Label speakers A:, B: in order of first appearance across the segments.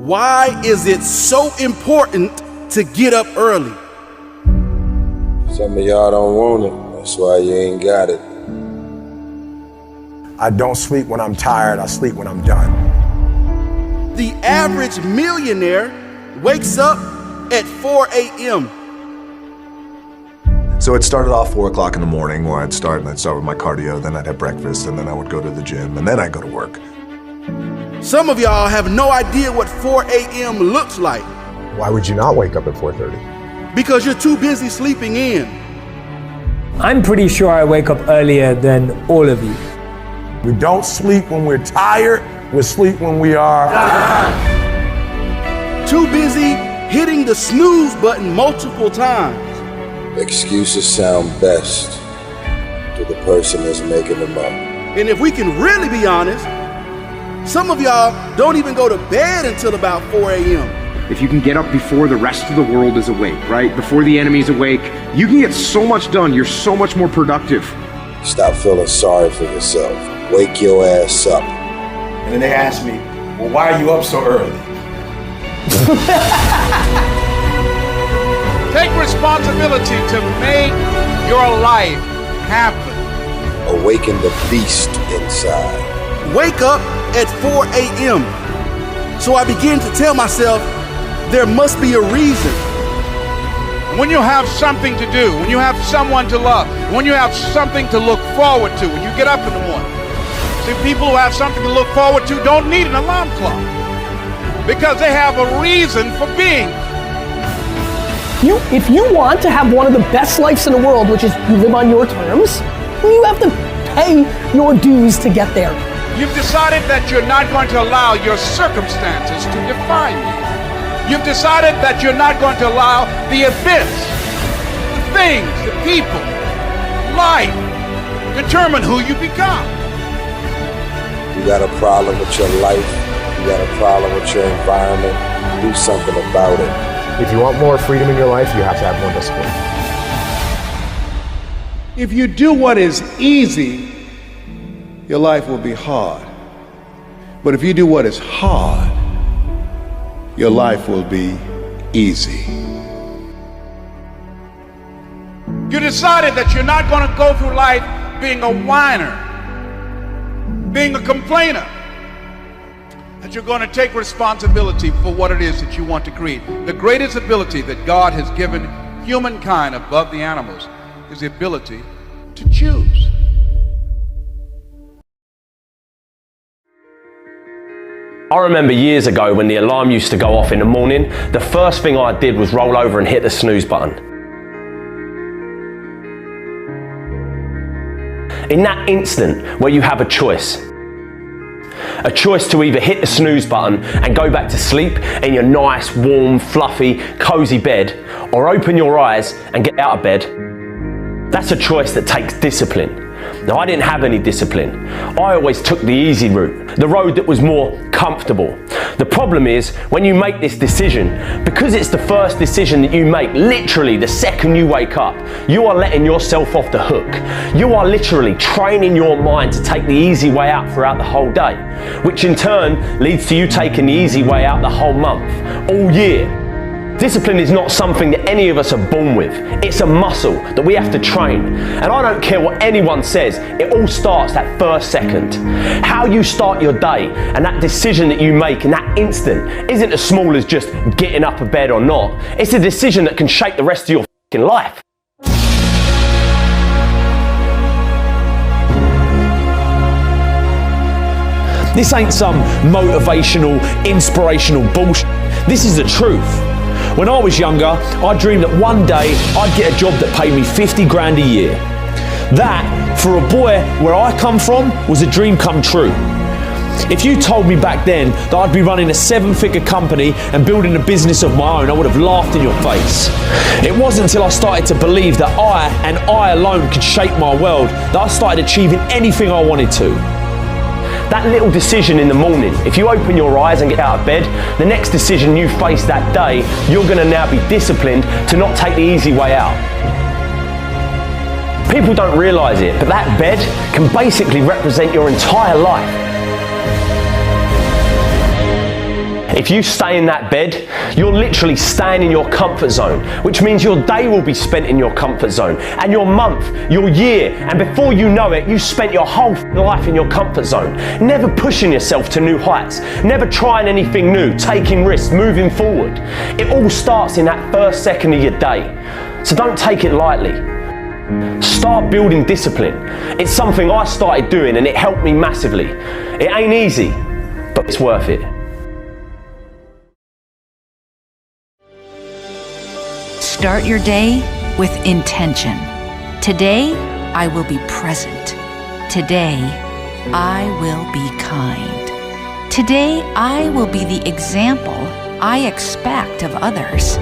A: Why is it so important to get up early?
B: Some of y'all don't want it. That's why you ain't got it.
C: I don't sleep when I'm tired. I sleep when I'm done.
A: The average millionaire wakes up at 4 a.m.
D: So it started off 4 o'clock in the morning where I'd start with my cardio, then I'd have breakfast, and then I would go to the gym, and then I'd go to work.
A: Some of y'all have no idea what 4 a.m. looks like.
C: Why would you not wake up at 4:30?
A: Because you're too busy sleeping in.
E: I'm pretty sure I wake up earlier than all of you.
C: We don't sleep when we're tired. We sleep when we are
A: Too busy hitting the snooze button multiple times.
B: Excuses sound best to the person that's making them up.
A: And if we can really be honest, some of y'all don't even go to bed until about 4 a.m.
F: If you can get up before the rest of the world is awake, right? Before the enemy's awake, you can get so much done. You're so much more productive.
B: Stop feeling sorry for yourself. Wake your ass up.
G: And then they ask me, well, why are you up so early?
H: Take responsibility to make your life happen.
B: Awaken the beast inside.
A: Wake up at 4 a.m. So I begin to tell myself there must be a reason.
H: When you have something to do, when you have someone to love, when you have something to look forward to, when you get up in the morning. See, people who have something to look forward to don't need an alarm clock because they have a reason for being.
I: If you want to have one of the best lives in the world, which is you live on your terms, you have to pay your dues to get there.
H: You've decided that you're not going to allow your circumstances to define you. You've decided that you're not going to allow the events, the things, the people, life, determine who you become.
B: You got a problem with your life. You got a problem with your environment. Do something about it.
C: If you want more freedom in your life, you have to have more discipline.
J: If you do what is easy, your life will be hard. But if you do what is hard, your life will be easy.
H: You decided that you're not going to go through life being a whiner, being a complainer, that you're going to take responsibility for what it is that you want to create. The greatest ability that God has given humankind above the animals is the ability to choose.
K: I remember years ago when the alarm used to go off in the morning, the first thing I did was roll over and hit the snooze button. In that instant where you have a choice to either hit the snooze button and go back to sleep in your nice, warm, fluffy, cozy bed, or open your eyes and get out of bed, that's a choice that takes discipline. Now, I didn't have any discipline. I always took the easy route, the road that was more comfortable. The problem is, when you make this decision, because it's the first decision that you make, literally the second you wake up, you are letting yourself off the hook. You are literally training your mind to take the easy way out throughout the whole day, which in turn leads to you taking the easy way out the whole month, all year. Discipline is not something that any of us are born with. It's a muscle that we have to train. And I don't care what anyone says, it all starts that first second. How you start your day and that decision that you make in that instant isn't as small as just getting up of bed or not. It's a decision that can shape the rest of your fucking life.
L: This ain't some motivational, inspirational bullshit. This is the truth. When I was younger, I dreamed that one day I'd get a job that paid me 50 grand a year. That, for a boy where I come from, was a dream come true. If you told me back then that I'd be running a 7-figure company and building a business of my own, I would have laughed in your face. It wasn't until I started to believe that I, and I alone, could shape my world, that I started achieving anything I wanted to.
K: That little decision in the morning, if you open your eyes and get out of bed, the next decision you face that day, you're going to now be disciplined to not take the easy way out. People don't realise it, but that bed can basically represent your entire life. If you stay in that bed, you're literally staying in your comfort zone, which means your day will be spent in your comfort zone, and your month, your year, and before you know it, you spent your whole life in your comfort zone, never pushing yourself to new heights, never trying anything new, taking risks, moving forward. It all starts in that first second of your day, so don't take it lightly. Start building discipline. It's something I started doing and it helped me massively. It ain't easy, but it's worth it.
M: Start your day with intention. Today, I will be present. Today, I will be kind. Today, I will be the example I expect of others.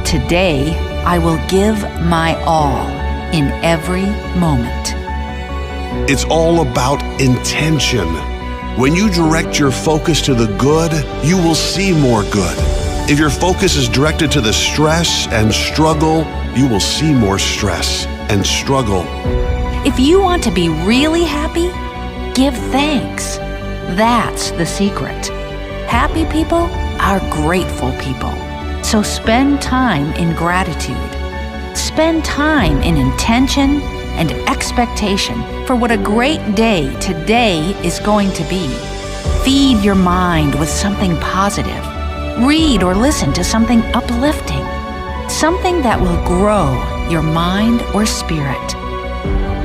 M: Today, I will give my all in every moment.
N: It's all about intention. When you direct your focus to the good, you will see more good. If your focus is directed to the stress and struggle, you will see more stress and struggle.
M: If you want to be really happy, give thanks. That's the secret. Happy people are grateful people. So spend time in gratitude. Spend time in intention and expectation for what a great day today is going to be. Feed your mind with something positive. Read or listen to something uplifting, something that will grow your mind or spirit.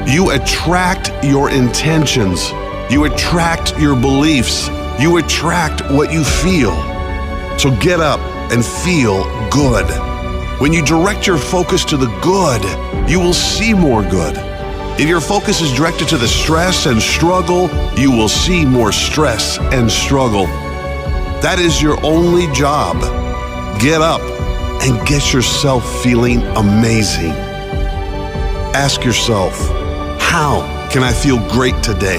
N: You attract your intentions. You attract your beliefs. You attract what you feel. So get up and feel good. When you direct your focus to the good, you will see more good. If your focus is directed to the stress and struggle, you will see more stress and struggle. That is your only job. Get up and get yourself feeling amazing. Ask yourself, how can I feel great today?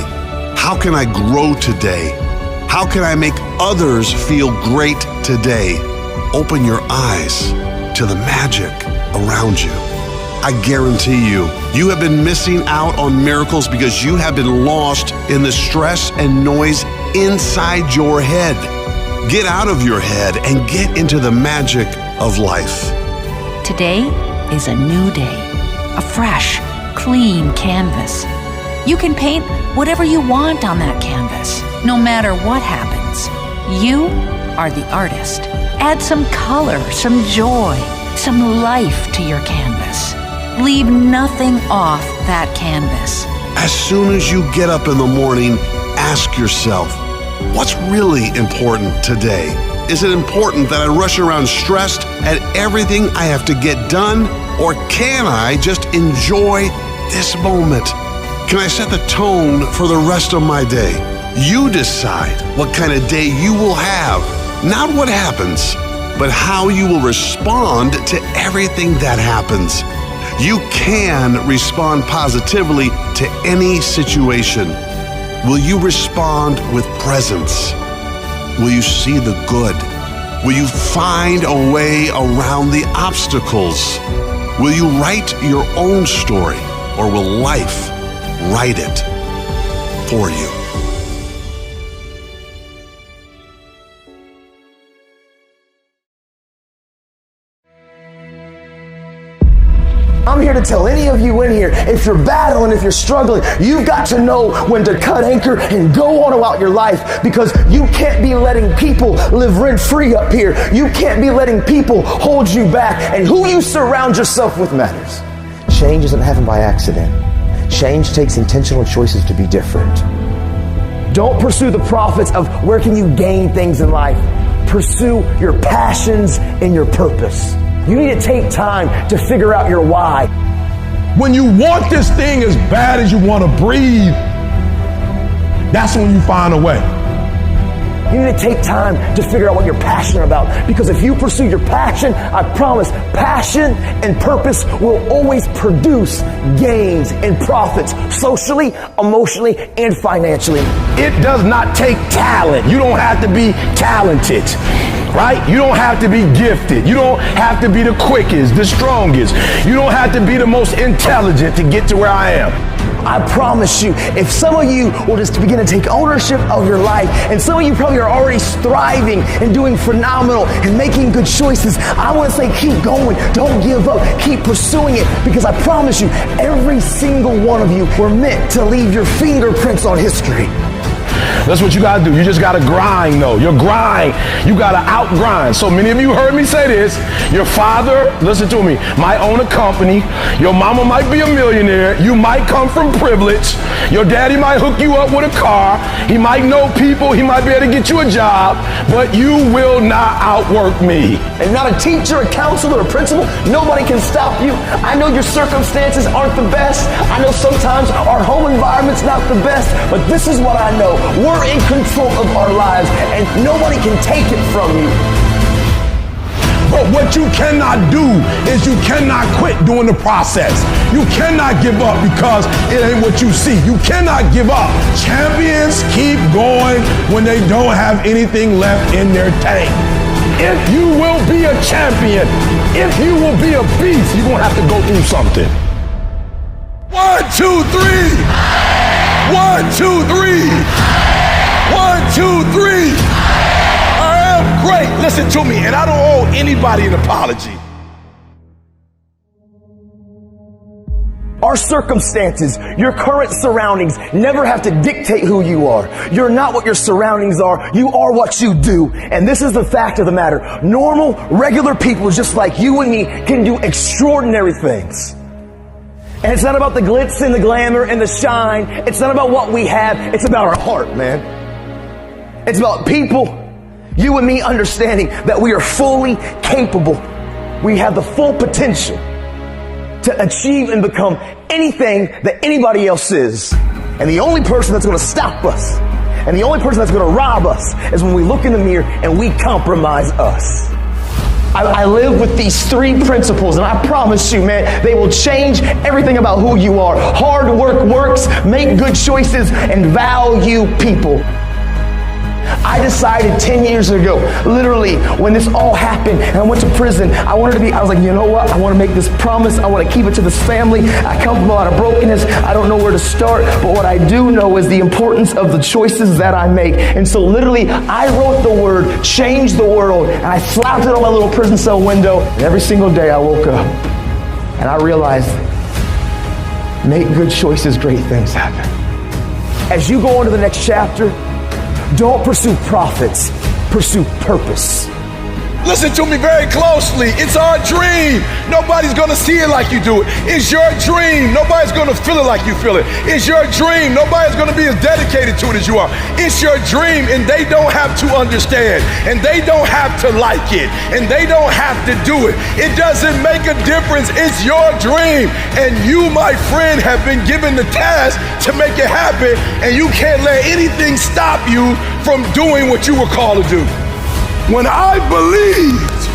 N: How can I grow today? How can I make others feel great today? Open your eyes to the magic around you. I guarantee you, you have been missing out on miracles because you have been lost in the stress and noise inside your head. Get out of your head and get into the magic of life.
M: Today is a new day, a fresh, clean canvas. You can paint whatever you want on that canvas, no matter what happens. You are the artist. Add some color, some joy, some life to your canvas. Leave nothing off that canvas.
N: As soon as you get up in the morning, ask yourself, what's really important today? Is it important that I rush around stressed at everything I have to get done? Or can I just enjoy this moment? Can I set the tone for the rest of my day? You decide what kind of day you will have. Not what happens, but how you will respond to everything that happens. You can respond positively to any situation. Will you respond with presence? Will you see the good? Will you find a way around the obstacles? Will you write your own story, or will life write it for you?
O: I'm here to tell any of you in here, if you're battling, if you're struggling, you've got to know when to cut anchor and go on about your life, because you can't be letting people live rent-free up here. You can't be letting people hold you back, and who you surround yourself with matters. Change doesn't happen by accident. Change takes intentional choices to be different. Don't pursue the profits of where can you gain things in life. Pursue your passions and your purpose. You need to take time to figure out your why.
C: When you want this thing as bad as you want to breathe, that's when you find a way.
O: You need to take time to figure out what you're passionate about, because if you pursue your passion, I promise, passion and purpose will always produce gains and profits socially, emotionally, and financially.
C: It does not take talent. You don't have to be talented, right? You don't have to be gifted. You don't have to be the quickest, the strongest. You don't have to be the most intelligent to get to where I am.
O: I promise you, if some of you will just begin to take ownership of your life, and some of you probably are already thriving and doing phenomenal and making good choices, I want to say keep going. Don't give up. Keep pursuing it, because I promise you, every single one of you were meant to leave your fingerprints on history.
C: That's what you gotta do. You just gotta grind though. Your grind, you gotta out-grind. So many of you heard me say this. Your father, listen to me, might own a company. Your mama might be a millionaire. You might come from privilege. Your daddy might hook you up with a car. He might know people. He might be able to get you a job. But you will not outwork me.
O: And not a teacher, a counselor, a principal, nobody can stop you. I know your circumstances aren't the best. I know sometimes our home environment's not the best, but this is what I know. We're in control of our lives, and nobody can take it from you.
C: But what you cannot do is you cannot quit doing the process. You cannot give up because it ain't what you see. You cannot give up. Champions keep going when they don't have anything left in their tank. If you will be a champion, if you will be a beast, you're going to have to go through something.
D: 1, 2, 3. 1, 2, 3. 1, 2, 3. I am great. Listen to me, and I don't owe anybody an apology.
O: Our circumstances, your current surroundings never have to dictate who you are. You're not what your surroundings are. You are what you do. And this is the fact of the matter. Normal, regular people just like you and me can do extraordinary things. And it's not about the glitz and the glamour and the shine. It's not about what we have. It's about our heart, man. It's about people, you and me, understanding that we are fully capable. We have the full potential to achieve and become anything that anybody else is. And the only person that's going to stop us and the only person that's going to rob us is when we look in the mirror and we compromise us. I live with these 3 principles, and I promise you, man, they will change everything about who you are. Hard work works, make good choices, and value people. I decided 10 years ago, literally, when this all happened and I went to prison, I was like, you know what? I want to make this promise. I want to keep it to this family. I come from a lot of brokenness. I don't know where to start, but what I do know is the importance of the choices that I make. And so literally, I wrote the word, change the world, and I slapped it on my little prison cell window. And every single day I woke up and I realized, make good choices, great things happen. As you go on to the next chapter, don't pursue profits, pursue purpose.
D: Listen to me very closely. It's our dream. Nobody's going to see it like you do it. It's your dream. Nobody's going to feel it like you feel it. It's your dream. Nobody's going to be as dedicated to it as you are. It's your dream, and they don't have to understand, and they don't have to like it, and they don't have to do it. It doesn't make a difference. It's your dream, and you, my friend, have been given the task to make it happen, and you can't let anything stop you from doing what you were called to do. When I believed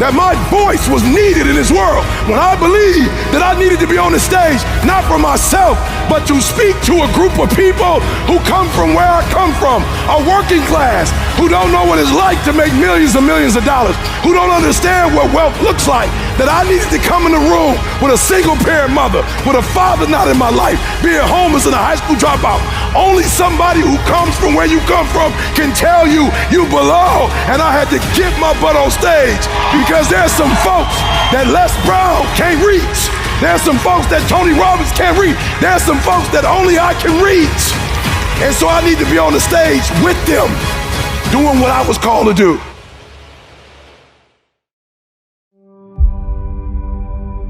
D: that my voice was needed in this world, when I believed that I needed to be on the stage, not for myself, but to speak to a group of people who come from where I come from, a working class, who don't know what it's like to make millions and millions of dollars, who don't understand what wealth looks like, that I needed to come in the room with a single parent mother, with a father not in my life, being homeless and a high school dropout. Only somebody who comes from where you come from can tell you you belong. And I had to get my butt on stage because there's some folks that Les Brown can't reach. There's some folks that Tony Robbins can't reach. There's some folks that only I can reach. And so I need to be on the stage with them, doing what I was called to do.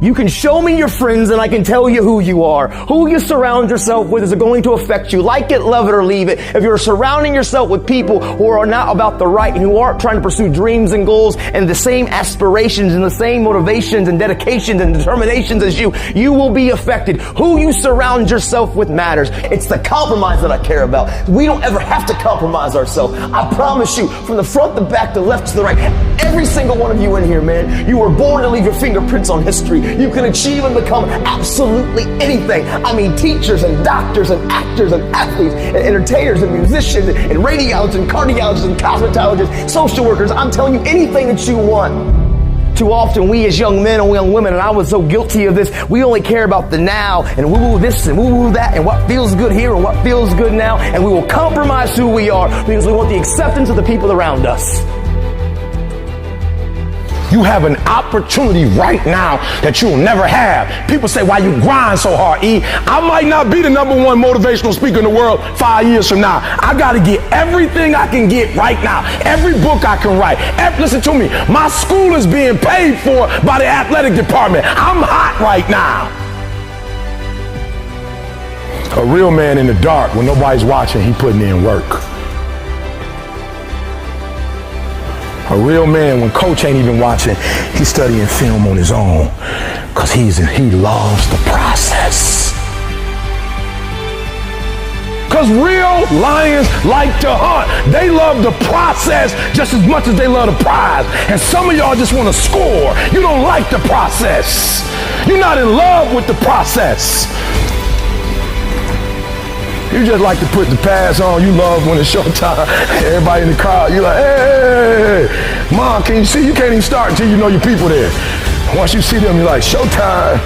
O: You can show me your friends and I can tell you who you are. Who you surround yourself with is going to affect you. Like it, love it, or leave it. If you're surrounding yourself with people who are not about the right and who aren't trying to pursue dreams and goals and the same aspirations and the same motivations and dedications and determinations as you, you will be affected. Who you surround yourself with matters. It's the compromise that I care about. We don't ever have to compromise ourselves. I promise you, from the front, the back, the left to the right, every single one of you in here, man, you were born to leave your fingerprints on history. You can achieve and become absolutely anything. I mean, teachers and doctors and actors and athletes and entertainers and musicians and radiologists and cardiologists and cosmetologists, social workers. I'm telling you, anything that you want. Too often we as young men and young women, and I was so guilty of this, we only care about the now and woo-woo this and woo-woo that and what feels good here and what feels good now, and we will compromise who we are because we want the acceptance of the people around us.
C: You have an opportunity right now that you'll never have. People say, why you grind so hard, E? I might not be the #1 motivational speaker in the world 5 years from now. I got to get everything I can get right now. Every book I can write. Listen to me. My school is being paid for by the athletic department. I'm hot right now. A real man in the dark, when nobody's watching, he putting in work. A real man, when coach ain't even watching, he's studying film on his own because he loves the process. Because real lions like to hunt. They love the process just as much as they love the prize. And some of y'all just want to score. You don't like the process. You're not in love with the process. You just like to put the pads on. You love when it's showtime. Everybody in the crowd, you're like, hey, Mom, can you see? You can't even start until you know your people there. Once you see them, you're like, showtime.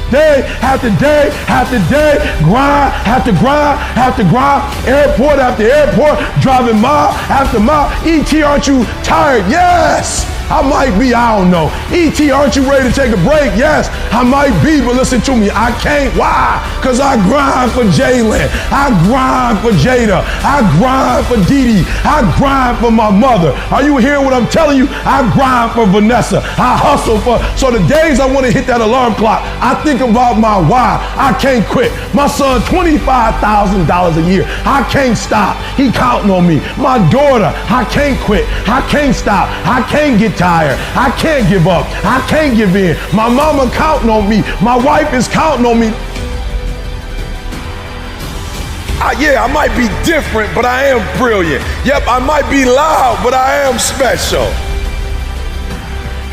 C: Day after day after day, grind after grind after grind, airport after airport, driving mile after mile. E.T., aren't you tired? Yes. I might be, I don't know. E.T., aren't you ready to take a break? Yes, I might be, but listen to me, I can't. Why? Because I grind for Jalen. I grind for Jada. I grind for Dee Dee. I grind for my mother. Are you hearing what I'm telling you? I grind for Vanessa. I hustle for, so the days I want to hit that alarm clock, I think about my why. I can't quit. My son, $25,000 a year. I can't stop. He counting on me. My daughter, I can't quit. I can't stop. I can't get tired. I can't give up. I can't give in. My mama counting on me. My wife is counting on me.
D: Yeah, I might be different, but I am brilliant. Yep, I might be loud, but I am special.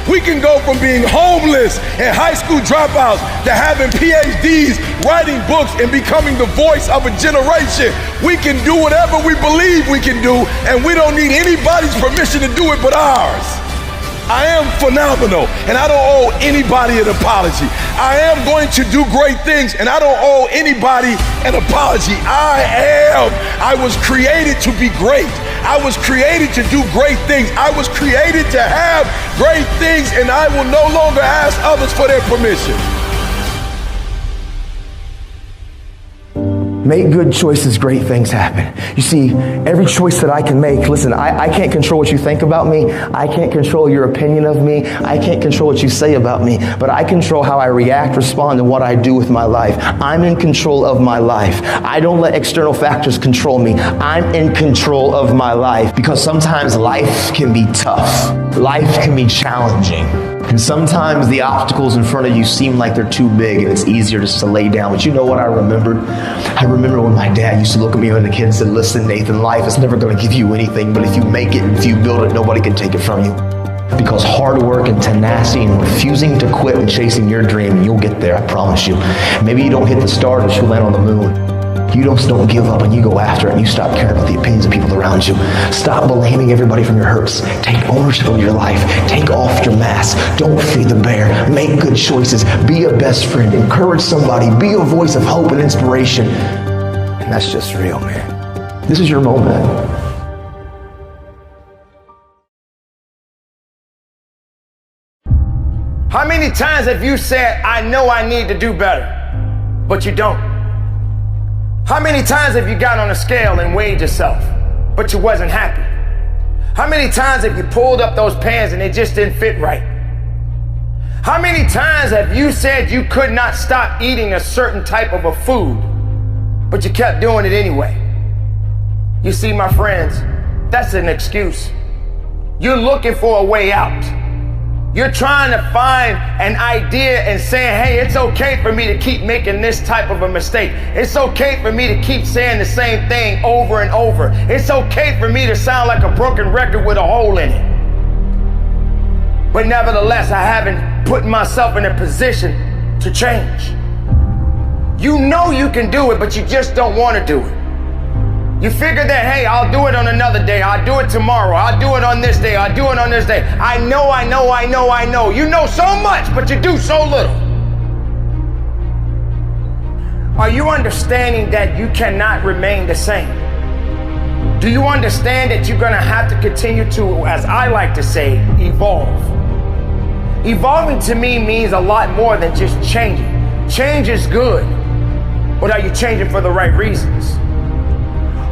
D: We can go from being homeless and high school dropouts to having PhDs, writing books, and becoming the voice of a generation. We can do whatever we believe we can do, and we don't need anybody's permission to do it but ours. I am phenomenal, and I don't owe anybody an apology. I am going to do great things, and I don't owe anybody an apology. I was created to be great. I was created to do great things. I was created to have great things, and I will no longer ask others for their permission.
O: Make good choices, great things happen. You see, every choice that I can make, listen, I can't control what you think about me. I can't control your opinion of me. I can't control what you say about me, but I control how I react, respond, and what I do with my life. I'm in control of my life. I don't let external factors control me. I'm in control of my life, because sometimes life can be tough. Life can be challenging. And sometimes the obstacles in front of you seem like they're too big and it's easier just to lay down. But you know what I remembered? I remember when my dad used to look at me when the kids said, listen, Nathan, life is never going to give you anything, but if you make it and if you build it, nobody can take it from you. Because hard work and tenacity and refusing to quit and chasing your dream, you'll get there, I promise you. Maybe you don't hit the stars, but you'll land on the moon. You just don't give up and you go after it and you stop caring about the opinions of people around you. Stop blaming everybody from your hurts. Take ownership of your life. Take off your mask. Don't feed the bear. Make good choices. Be a best friend. Encourage somebody. Be a voice of hope and inspiration. And that's just real, man. This is your moment.
P: How many times have you said, I know I need to do better, but you don't? How many times have you got on a scale and weighed yourself, but you wasn't happy? How many times have you pulled up those pants and they just didn't fit right? How many times have you said you could not stop eating a certain type of a food, but you kept doing it anyway? You see, my friends, that's an excuse. You're looking for a way out. You're trying to find an idea and saying, hey, it's okay for me to keep making this type of a mistake. It's okay for me to keep saying the same thing over and over. It's okay for me to sound like a broken record with a hole in it. But nevertheless, I haven't put myself in a position to change. You know you can do it, but you just don't want to do it. You figure that, hey, I'll do it on another day. I'll do it tomorrow. I'll do it on this day. I'll do it on this day. I know. You know so much, but you do so little. Are you understanding that you cannot remain the same? Do you understand that you're gonna have to continue to, as I like to say, evolve? Evolving to me means a lot more than just changing. Change is good, but are you changing for the right reasons?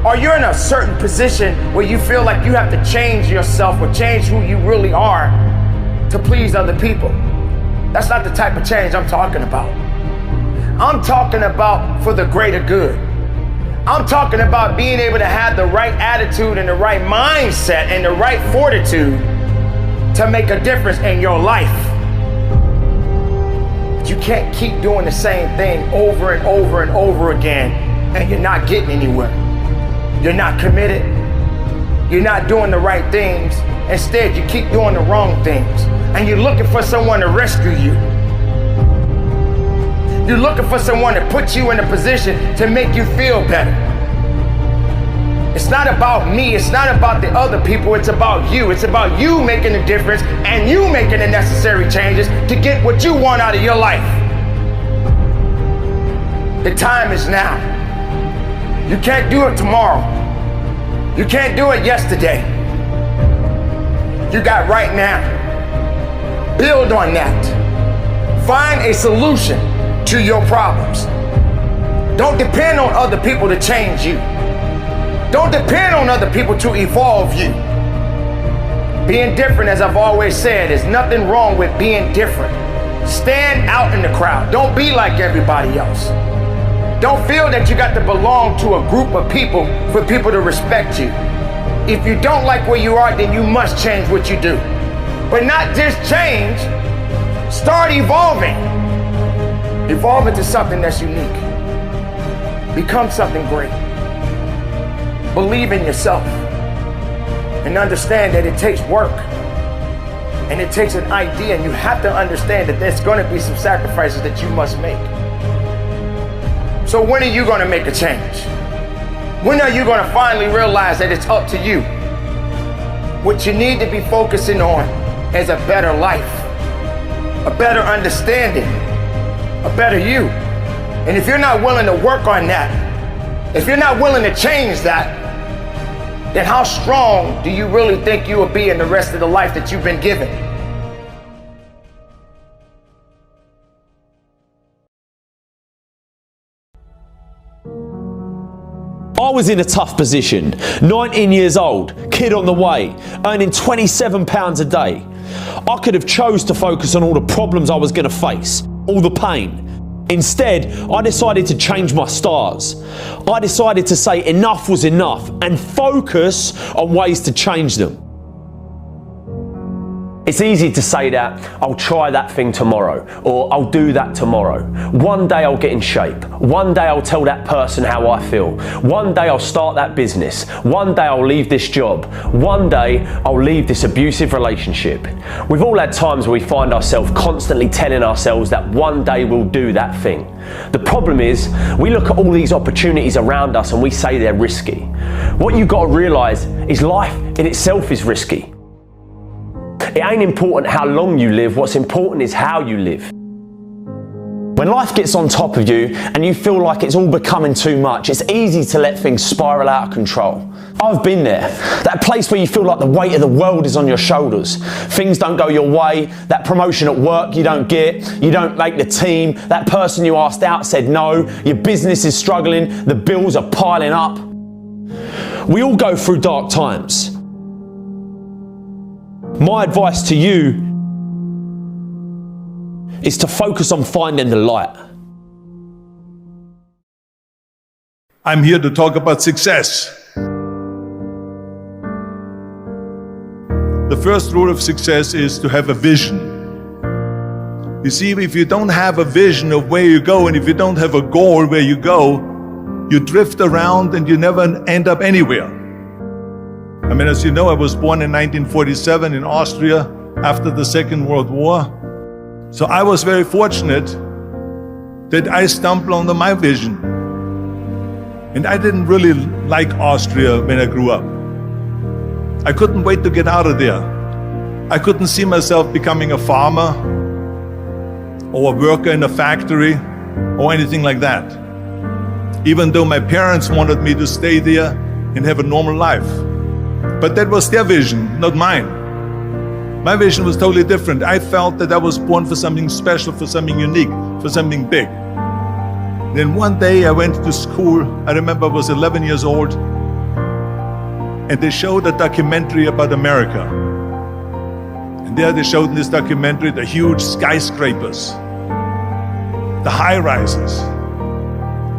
P: Are you in a certain position where you feel like you have to change yourself or change who you really are to please other people? That's not the type of change I'm talking about. I'm talking about for the greater good. I'm talking about being able to have the right attitude and the right mindset and the right fortitude to make a difference in your life. But you can't keep doing the same thing over and over and over again and you're not getting anywhere. You're not committed. You're not doing the right things. Instead, you keep doing the wrong things and you're looking for someone to rescue you. You're looking for someone to put you in a position to make you feel better. It's not about me, it's not about the other people, it's about you. It's about you making a difference and you making the necessary changes to get what you want out of your life. The time is now. You can't do it tomorrow. You can't do it yesterday. You got right now. Build on that. Find a solution to your problems. Don't depend on other people to change you. Don't depend on other people to evolve you. Being different, as I've always said, is nothing wrong with being different. Stand out in the crowd. Don't be like everybody else. Don't feel that you got to belong to a group of people for people to respect you. If you don't like where you are, then you must change what you do. But not just change, start evolving. Evolve into something that's unique. Become something great. Believe in yourself. And understand that it takes work. And it takes an idea. And you have to understand that there's going to be some sacrifices that you must make. So when are you going to make a change? When are you going to finally realize that it's up to you? What you need to be focusing on is a better life. A better understanding. A better you. And if you're not willing to work on that, if you're not willing to change that, then how strong do you really think you will be in the rest of the life that you've been given?
L: I was in a tough position, 19 years old, kid on the way, earning £27 a day. I could have chose to focus on all the problems I was going to face, all the pain. Instead, I decided to change my stars. I decided to say enough was enough and focus on ways to change them.
K: It's easy to say that, I'll try that thing tomorrow, or I'll do that tomorrow. One day I'll get in shape. One day I'll tell that person how I feel. One day I'll start that business. One day I'll leave this job. One day I'll leave this abusive relationship. We've all had times where we find ourselves constantly telling ourselves that one day we'll do that thing. The problem is, we look at all these opportunities around us and we say they're risky. What you've got to realise is life in itself is risky. It ain't important how long you live, what's important is how you live. When life gets on top of you and you feel like it's all becoming too much, it's easy to let things spiral out of control. I've been there. That place where you feel like the weight of the world is on your shoulders. Things don't go your way, that promotion at work you don't get, you don't make the team, that person you asked out said no, your business is struggling, the bills are piling up. We all go through dark times. My advice to you is to focus on finding the light.
Q: I'm here to talk about success. The first rule of success is to have a vision. You see, if you don't have a vision of where you go, and if you don't have a goal where you go, you drift around and you never end up anywhere. I mean, as you know, I was born in 1947 in Austria after the Second World War. So I was very fortunate that I stumbled on my vision. And I didn't really like Austria when I grew up. I couldn't wait to get out of there. I couldn't see myself becoming a farmer or a worker in a factory or anything like that. Even though my parents wanted me to stay there and have a normal life. But that was their vision, not mine. My vision was totally different. I felt that I was born for something special, for something unique, for something big. Then one day I went to school. I remember I was 11 years old, and they showed a documentary about America. And there they showed in this documentary the huge skyscrapers, the high-rises,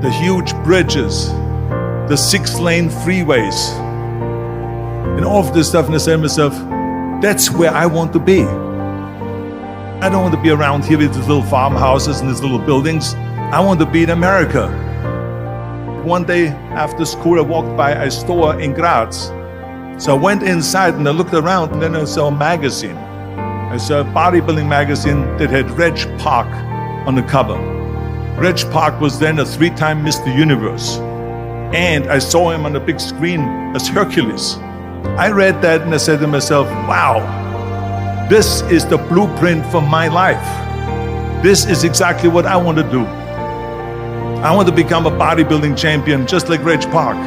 Q: the huge bridges, the 6-lane freeways, and all of this stuff. And I said to myself, that's where I want to be. I don't want to be around here with these little farmhouses and these little buildings. I want to be in America. One day after school, I walked by a store in Graz. So I went inside and I looked around, and then I saw a magazine. I saw a bodybuilding magazine that had Reg Park on the cover. Reg Park was then a 3-time Mr. Universe. And I saw him on the big screen as Hercules. I read that and I said to myself, wow, this is the blueprint for my life. This is exactly what I want to do. I want to become a bodybuilding champion just like Reg Park.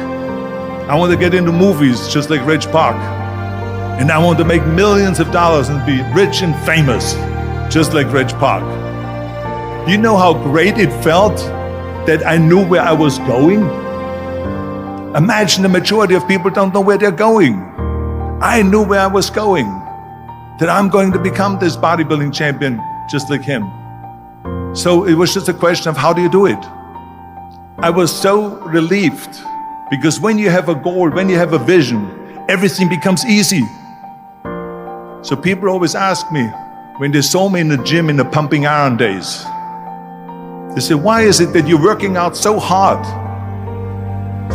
Q: I want to get into movies just like Reg Park. And I want to make millions of dollars and be rich and famous just like Reg Park. You know how great it felt that I knew where I was going? Imagine the majority of people don't know where they're going. I knew where I was going, that I'm going to become this bodybuilding champion just like him. So it was just a question of how do you do it? I was so relieved, because when you have a goal, when you have a vision, everything becomes easy. So people always ask me, when they saw me in the gym in the pumping iron days, they say, why is it that you're working out so hard?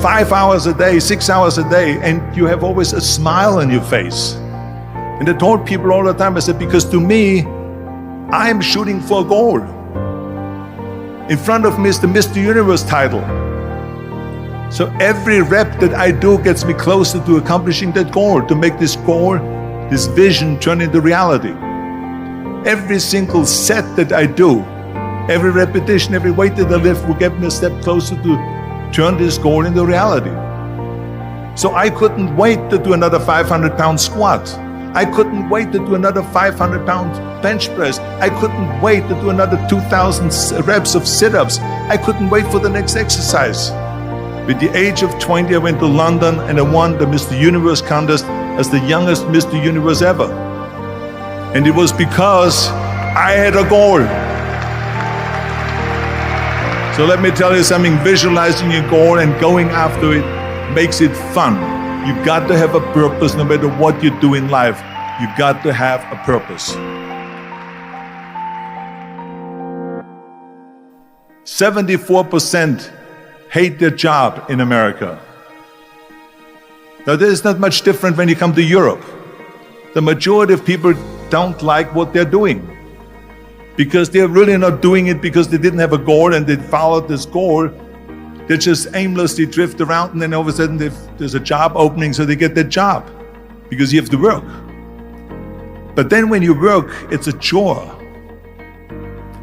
Q: 5 hours a day, 6 hours a day, and you have always a smile on your face. And I told people all the time, I said, because to me, I'm shooting for a goal. In front of me is the Mr. Universe title. So every rep that I do gets me closer to accomplishing that goal, to make this goal, this vision turn into reality. Every single set that I do, every repetition, every weight that I lift will get me a step closer to turn this goal into reality. So I couldn't wait to do another 500-pound squat. I couldn't wait to do another 500-pound bench press. I couldn't wait to do another 2,000 reps of sit-ups. I couldn't wait for the next exercise. With the age of 20, I went to London and I won the Mr. Universe contest as the youngest Mr. Universe ever. And it was because I had a goal. So let me tell you something, visualizing your goal and going after it makes it fun. You've got to have a purpose no matter what you do in life. You've got to have a purpose. 74% hate their job in America. Now, there is not much different when you come to Europe. The majority of people don't like what they're doing, because they're really not doing it because they didn't have a goal and they followed this goal. They just aimlessly drift around, and then all of a sudden there's a job opening, so they get that job because you have to work. But then when you work, it's a chore.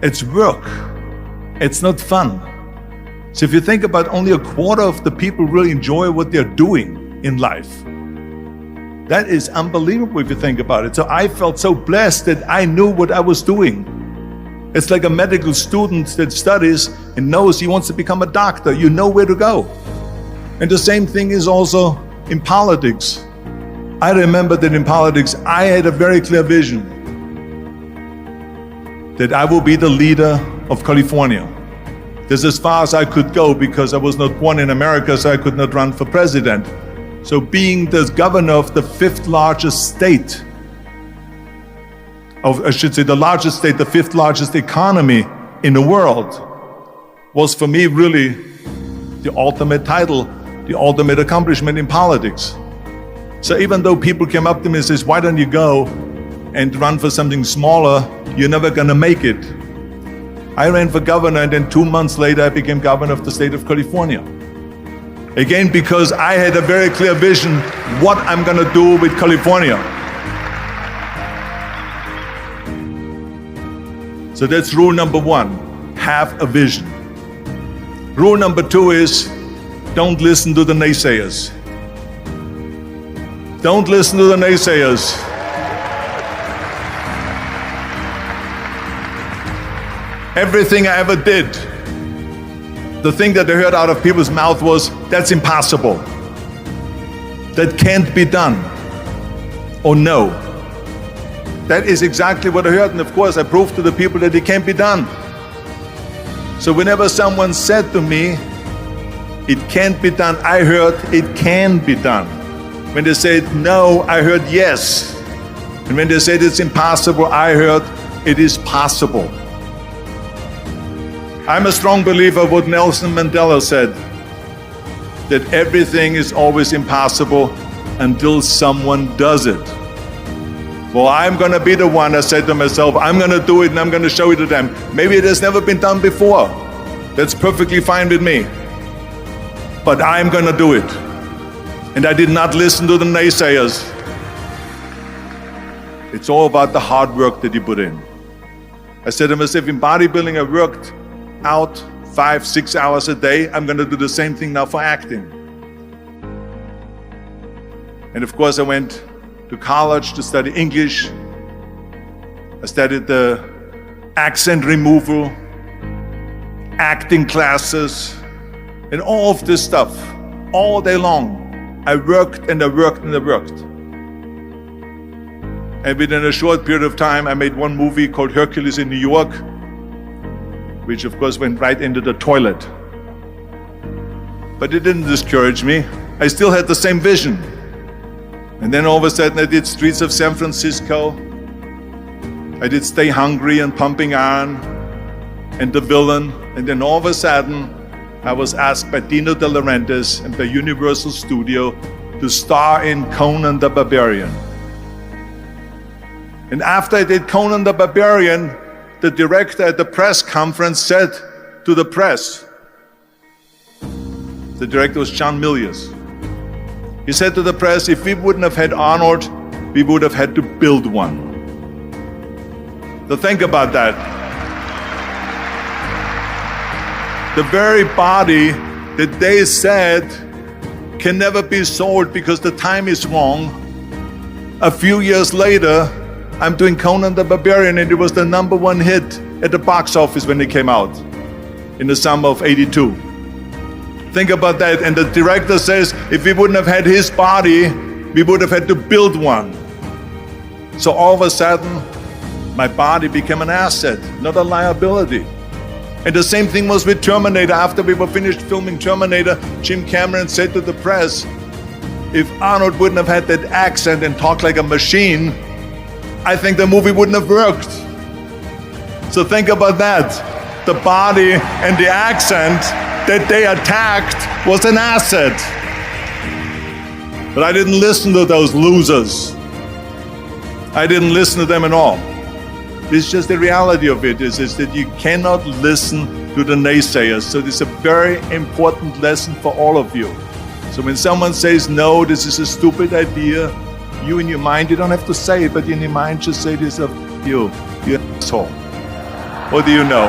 Q: It's work. It's not fun. So if you think about, only a quarter of the people really enjoy what they're doing in life. That is unbelievable if you think about it. So I felt so blessed that I knew what I was doing. It's like a medical student that studies and knows he wants to become a doctor. You know where to go. And the same thing is also in politics. I remember that in politics, I had a very clear vision that I will be the leader of California. That's as far as I could go, because I was not born in America, so I could not run for president. So being the governor of the 5th largest state, I should say the largest state, the 5th largest economy in the world, was for me really the ultimate title, the ultimate accomplishment in politics. So even though people came up to me and says, why don't you go and run for something smaller, you're never gonna make it. I ran for governor, and then 2 months later I became governor of the state of California. Again, because I had a very clear vision what I'm gonna do with California. So that's rule number one, have a vision. Rule number two is, don't listen to the naysayers. Don't listen to the naysayers. Everything I ever did, the thing that I heard out of people's mouth was, that's impossible. That can't be done. Or no. That is exactly what I heard, and of course I proved to the people that it can't be done. So whenever someone said to me, it can't be done, I heard it can be done. When they said no, I heard yes. And when they said it's impossible, I heard it is possible. I'm a strong believer of what Nelson Mandela said, that everything is always impossible until someone does it. Well, I'm gonna be the one, I said to myself, I'm gonna do it and I'm gonna show it to them. Maybe it has never been done before. That's perfectly fine with me. But I'm gonna do it. And I did not listen to the naysayers. It's all about the hard work that you put in. I said to myself, in bodybuilding, I worked out 5-6 hours a day. I'm gonna do the same thing now for acting. And of course, I went to college to study English. I studied the accent removal, acting classes, and all of this stuff, all day long. I worked and I worked and I worked. And within a short period of time, I made one movie called Hercules in New York, which of course went right into the toilet. But it didn't discourage me. I still had the same vision. And then all of a sudden I did Streets of San Francisco. I did Stay Hungry and Pumping Iron and The Villain. And then all of a sudden I was asked by Dino De Laurentiis and by Universal Studio to star in Conan the Barbarian. And after I did Conan the Barbarian, the director at the press conference said to the press, the director was John Milius. He said to the press, if we wouldn't have had Arnold, we would have had to build one. So think about that. The very body that they said can never be sold because the time is wrong. A few years later, I'm doing Conan the Barbarian, and it was the #1 hit at the box office when it came out in the summer of '82. Think about that. And the director says, if we wouldn't have had his body, we would have had to build one. So all of a sudden, my body became an asset, not a liability. And the same thing was with Terminator. After we were finished filming Terminator, Jim Cameron said to the press, if Arnold wouldn't have had that accent and talked like a machine, I think the movie wouldn't have worked. So think about that. The body and the accent that they attacked was an asset. But I didn't listen to those losers. I didn't listen to them at all. It's just the reality of it is that you cannot listen to the naysayers. So this is a very important lesson for all of you. So when someone says, no, this is a stupid idea, you in your mind, you don't have to say it, but in your mind just say to yourself, you're an asshole. What do you know?